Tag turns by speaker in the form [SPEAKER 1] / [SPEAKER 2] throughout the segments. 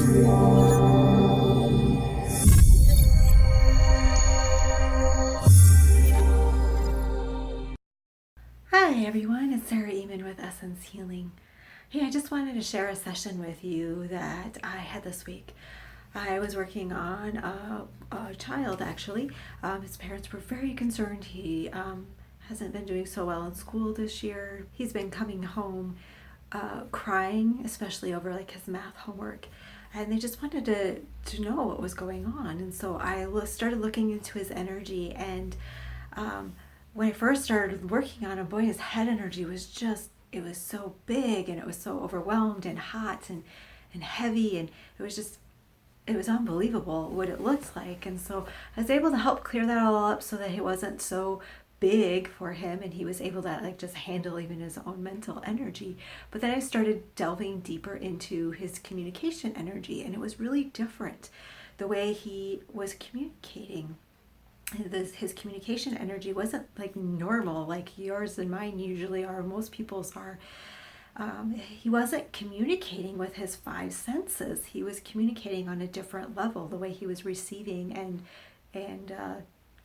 [SPEAKER 1] Hi everyone, it's Sarah Eamon with Essence Healing. Hey, I just wanted to share a session with you that I had this week. I was working on a child actually. His parents were very concerned. He hasn't been doing so well in school this year. He's been coming home crying, especially over like his math homework. And they just wanted to know what was going on. And so I started looking into his energy and um, when I first started working on him, boy, his head energy was just, it was so big and it was so overwhelmed and hot and heavy. And it was just, it was unbelievable what it looked like. And so I was able to help clear that all up so that it wasn't so big for him and he was able to like just handle even his own mental energy. But then I started delving deeper into his communication energy and it was really different the way he was communicating. His communication energy wasn't like normal like yours and mine usually are, most people's are. He wasn't communicating with his five senses. He was communicating on a different level, the way he was receiving and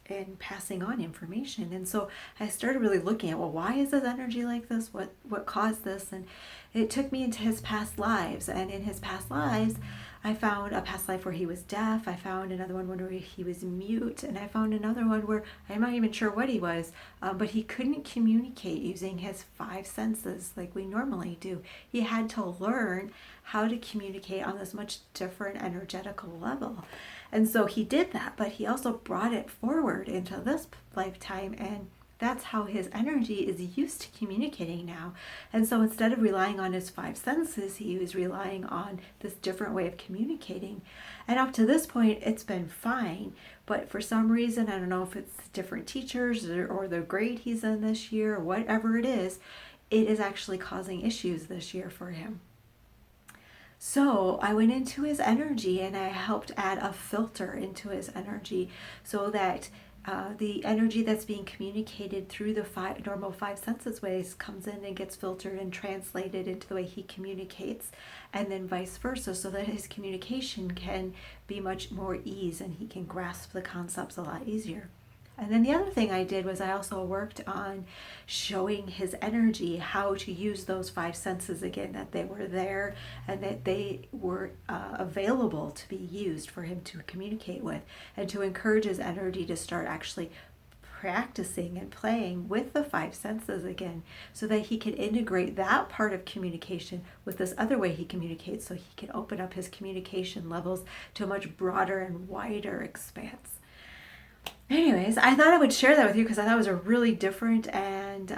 [SPEAKER 1] and passing on information. And so I started really looking at, well, why is his energy like this? What caused this? And it took me into his past lives. And in his past lives, I found a past life where he was deaf. I found another one where he was mute. And I found another one where I'm not even sure what he was, but he couldn't communicate using his five senses like we normally do. He had to learn how to communicate on this much different energetical level. And so he did that, but he also brought it forward into this lifetime, and that's how his energy is used to communicating now. And so instead of relying on his five senses, he was relying on this different way of communicating. And up to this point, it's been fine. But for some reason, I don't know if it's different teachers or the grade he's in this year or whatever it is is actually causing issues this year for him. So I went into his energy and I helped add a filter into his energy so that the energy that's being communicated through the normal five senses ways comes in and gets filtered and translated into the way he communicates, and then vice versa, so that his communication can be much more ease and he can grasp the concepts a lot easier. And then the other thing I did was I also worked on showing his energy how to use those five senses again, that they were there and that they were available to be used for him to communicate with, and to encourage his energy to start actually practicing and playing with the five senses again so that he can integrate that part of communication with this other way he communicates, so he can open up his communication levels to a much broader and wider expanse. Anyways, I thought I would share that with you because I thought it was a really different and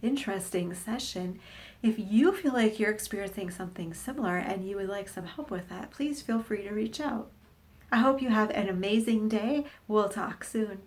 [SPEAKER 1] interesting session. If you feel like you're experiencing something similar and you would like some help with that, please feel free to reach out. I hope you have an amazing day. We'll talk soon.